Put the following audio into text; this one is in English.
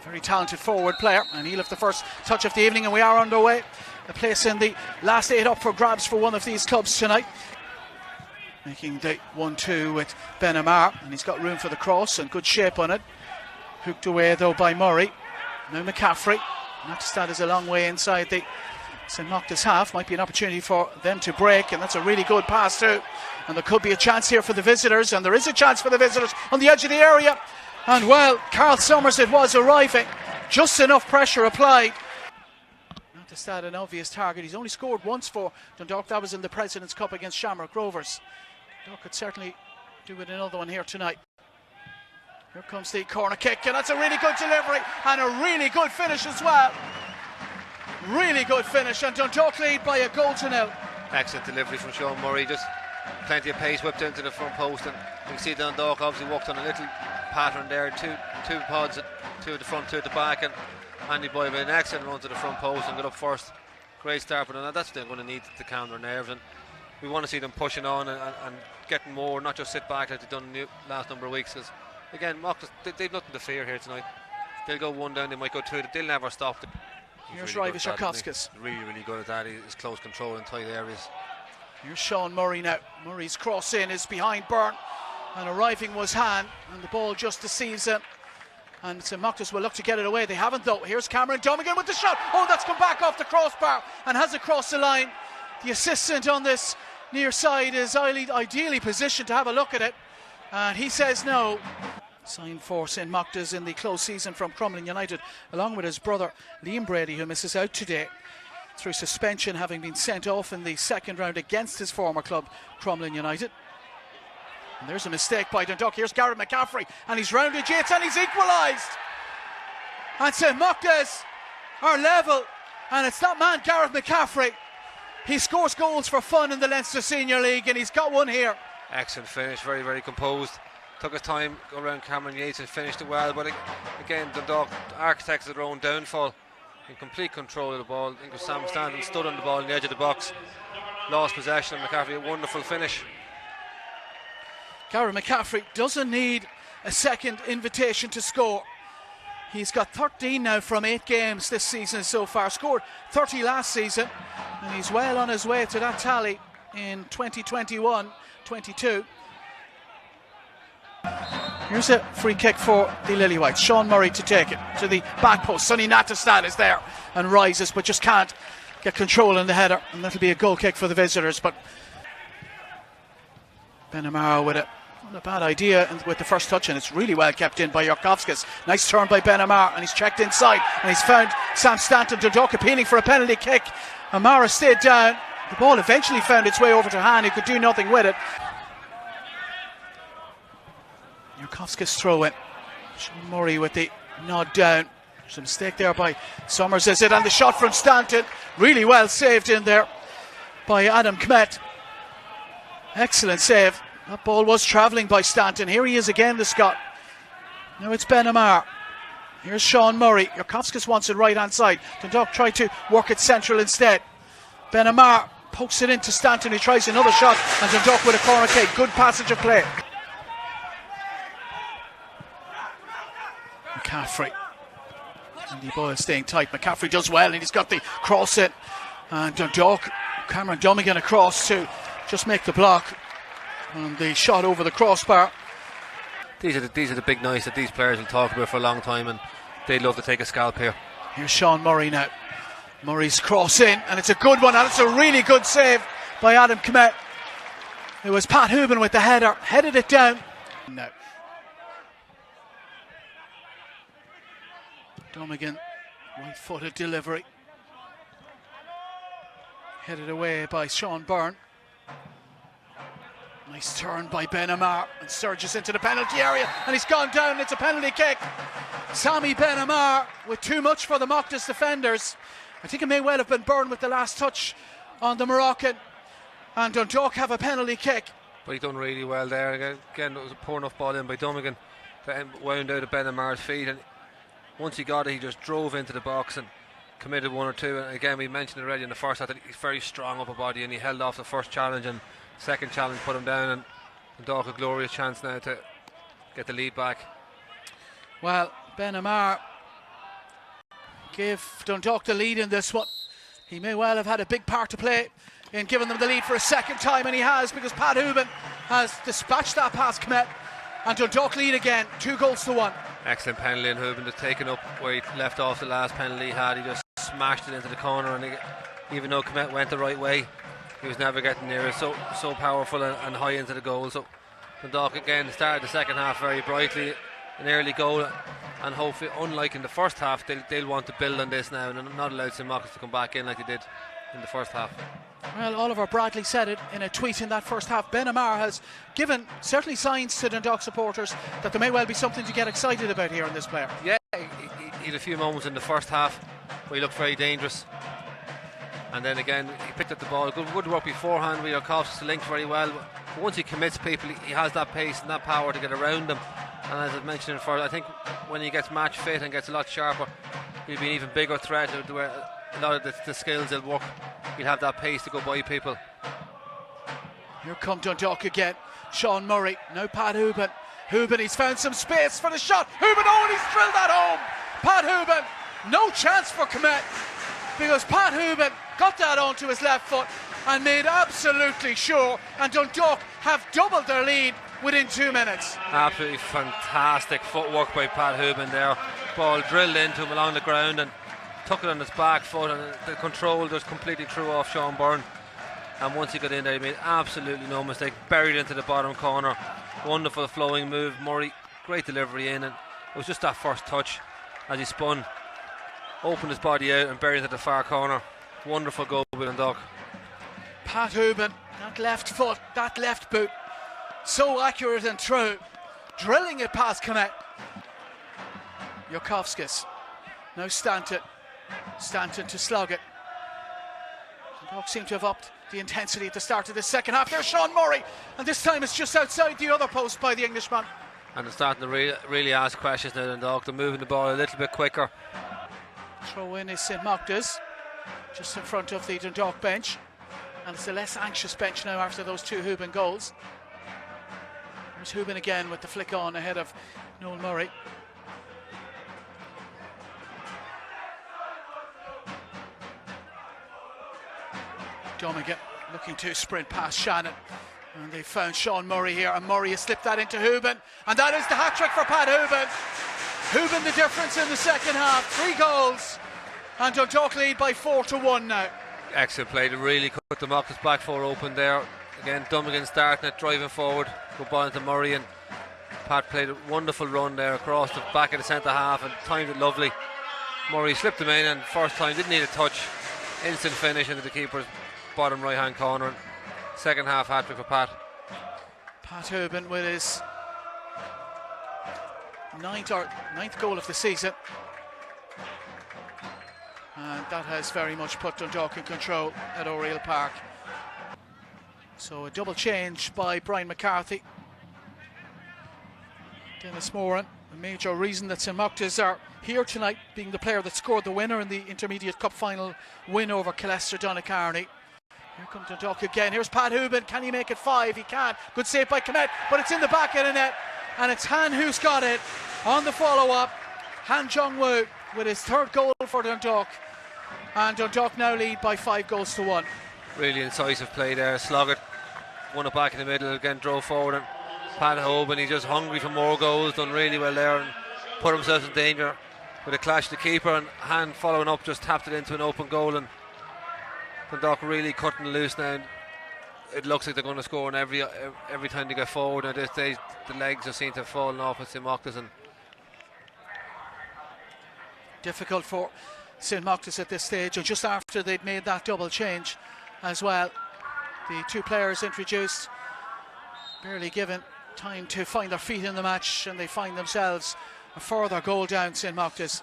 Very talented forward player, and he'll have the first touch of the evening, and we are underway. A place in the last 8 up for grabs for one of these clubs tonight. Making the 1-2 with Ben Amar, and he's got room for the cross and good shape on it. Hooked away though by Murray. Now McCaffrey. Mochta is a long way inside the St Mochta's half. Might be an opportunity for them to break, and that's a really good pass too. And there could be a chance here for the visitors, and there is a chance for the visitors on the edge of the area. And well, Carl Summers it was arriving. Just enough pressure applied. Mochta an obvious target. He's only scored once for Dundalk. That was in the President's Cup against Shamrock Rovers. Dundalk could certainly do with another one here tonight. Here comes the corner kick, and that's a really good delivery and a really good finish as well. Really good finish, and Dundalk lead by a 1-0. Excellent delivery from Sean Murray. Just plenty of pace whipped into the front post, and you can see Dundalk obviously worked on a little pattern there. Two pods, 2 at the front, 2 at the back, and Andy Boyd with an excellent run to the front post and got up first. Great start, but that's what they're going to need to calm their nerves, and we want to see them pushing on and getting more, not just sit back like they've done the last number of weeks. Because again, Mochta, they've nothing to fear here tonight. They'll go 1 down, they might go 2, they'll never stop. Here's really Rajvish. Really good at that. He's close control in tight areas. Here's Sean Murray now. Murray's cross in is behind Byrne, and arriving was Han, and the ball just deceives him. And St Mochta will look to get it away. They haven't though. Here's Cameron Dummigan with the shot. Oh, that's come back off the crossbar and has it crossed the line. The assistant on this near side is ideally positioned to have a look at it, and he says no. Signed for St Mochta's in the close season from Crumlin United, along with his brother Liam Brady, who misses out today through suspension, having been sent off in the second round against his former club Crumlin United. And there's a mistake by Dundalk. Here's Gareth McCaffrey, and he's rounded Yates, and he's equalised. And St Mochta's are level, and it's that man Gareth McCaffrey. He scores goals for fun in the Leinster Senior League, and he's got one here. Excellent finish, very, very composed. Took his time, go around Cameron Yates and finished it well. But again, Dundalk, architects of their own downfall, in complete control of the ball. I think it was Sam Stanton stood on the ball on the edge of the box, lost possession, and McCaffrey, a wonderful finish. Gareth McCaffrey doesn't need a second invitation to score. He's got 13 now from 8 games this season so far. Scored 30 last season, and he's well on his way to that tally in 2021-22. Here's a free kick for the Lilywhites. Sean Murray to take it to the back post. Sonny Nattestad is there and rises, but just can't get control in the header, and that'll be a goal kick for the visitors. But Ben Amar with it. Not a bad idea with the first touch, and it's really well kept in by Yorkovskis. Nice turn by Ben Amar, and he's checked inside, and he's found Sam Stanton. Dundalk appealing for a penalty kick. Amara stayed down. The ball eventually found its way over to Han, who could do nothing with it. Yorkovskis throw in. Sean Murray with the nod down. There's a mistake there by Summers, is it? And the shot from Stanton, really well saved in there by Adam Kmet. Excellent save. That ball was travelling by Stanton. Here he is again, the Scot. Now it's Ben Amar. Here's Sean Murray. Yorkovskis wants it right hand side. Dundalk tried to work it central instead. Ben Amar pokes it into Stanton, who tries another shot, and Dundalk with a corner kick. Good passage of play. McCaffrey. Andy Boyle staying tight. McCaffrey does well, and he's got the cross in. And Dundalk, Cameron Dummigan across to just make the block. And the shot over the crossbar. These are the big nights that these players will talk about for a long time, and they'd love to take a scalp here. Here's Sean Murray now. Murray's cross in, and it's a good one, and it's a really good save by Adam Kmet. It was Pat Hooban with the header, headed it down. No. Dummigan, right-footed delivery. Headed away by Sean Byrne. Nice turn by Ben Amar, and surges into the penalty area, and he's gone down. It's a penalty kick. Sammy Ben Amar with too much for the Mochta's defenders. I think it may well have been Byrne with the last touch on the Moroccan, and Dundalk have a penalty kick. But he done really well there. Again, it was a poor enough ball in by Dummigan that wound out of Ben Amar's feet, and once he got it, he just drove into the box and committed 1 or 2. And again, we mentioned already in the first half that he's very strong upper body, and he held off the first challenge, and second challenge put him down, and Dundalk a glorious chance now to get the lead back. Well, Ben Amar gave Dundalk the lead in this one. He may well have had a big part to play in giving them the lead for a second time, and he has, because Pat Hooban has dispatched that past Kmet, and Dundalk lead again, 2-1. Excellent penalty, and Hooban just taken up where he left off the last penalty he had. He just smashed it into the corner, and even though Kmet went the right way, he was never getting near it. So powerful and high into the goal. So Dundalk again started the second half very brightly, an early goal, and hopefully, unlike in the first half, they'll want to build on this now and not allow St Mochta to come back in like they did in the first half. Well, Oliver Bradley said it in a tweet in that first half. Ben Amar has given certainly signs to Dundalk supporters that there may well be something to get excited about here in this player. Yeah, he had a few moments in the first half where he looked very dangerous, and then again he picked up the ball. Good work beforehand. Oriel Park linked very well. But once he commits people, he has that pace and that power to get around them. And as I mentioned before, I think when he gets match fit and gets a lot sharper, he'll be an even bigger threat. Where a lot of the skills will work. He'll have that pace to go by people. Here come Dundalk again. Sean Murray, now Pat Hooban. Hooban, he's found some space for the shot. Hooban, oh, and he's drilled that home. Pat Hooban, no chance for Kmet, because Pat Hooban got that onto his left foot and made absolutely sure, and Dundalk have doubled their lead within 2 minutes. Absolutely fantastic footwork by Pat Hooban there. Ball drilled into him along the ground and took it on his back foot, and the control just completely threw off Sean Byrne. And once he got in there, he made absolutely no mistake. Buried into the bottom corner. Wonderful flowing move. Murray, great delivery in, and it was just that first touch as he spun, opened his body out and buried into the far corner. Wonderful goal by Dundalk. Pat Hooban, that left foot, that left boot, so accurate and true, drilling it past Kmet. Jokovskis, now Stanton to slog it. Dundalk seem to have upped the intensity at the start of the second half. There's Sean Murray, and this time it's just outside the other post by the Englishman. And they're starting to really ask questions now, Dundalk. They're moving the ball a little bit quicker. Throw in is St Mochta's, just in front of the Dundalk bench, and it's a less anxious bench now after those 2 Hooban goals. There's Hooban again with the flick on ahead of Noel Murray. Domigan looking to sprint past Shannon, and they found Sean Murray here, and Murray has slipped that into Hooban, and that is the hat-trick for Pat Hooban. Hooban the difference in the second half, 3 goals, and Dundalk lead by 4-1 now. Excellent play to really cut the Mochta's back 4 open there. Again, Domigan starting it, driving forward, good ball into Murray, and Pat played a wonderful run there across the back of the centre half and timed it lovely. Murray slipped him in, and first time didn't need a touch, instant finish into the keeper's bottom right hand corner. And second half hat-trick for Pat. Pat Hooban with his ninth goal of the season, and that has very much put Dundalk in control at Oriel Park. So a double change by Brian McCarthy. Dennis Moran, a major reason that St Mochta's are here tonight, being the player that scored the winner in the Intermediate Cup final win over Killester Donacarney. Here comes Dundalk again. Here's Pat Hooban. Can he make it 5? He can. Good save by Kmet, but it's in the back of the net, and it's Han who's got it on the follow-up. Han Jong-woo with his 3rd goal for Dundalk, and Dundalk now lead by 5-1. Really incisive play there. Slog it, won it back in the middle, again drove forward, and Pat Hooban, he's just hungry for more goals, done really well there and put himself in danger with a clash to the keeper, and Han following up just tapped it into an open goal, and Dundalk really cutting loose now. It looks like they're going to score on every time they get forward. At this stage, the legs just seem to have fallen off at St Mochta's, and difficult for St Mochta's at this stage, and just after they'd made that double change as well. The 2 players introduced, barely given time to find their feet in the match, and they find themselves a further goal down, St Mochta's.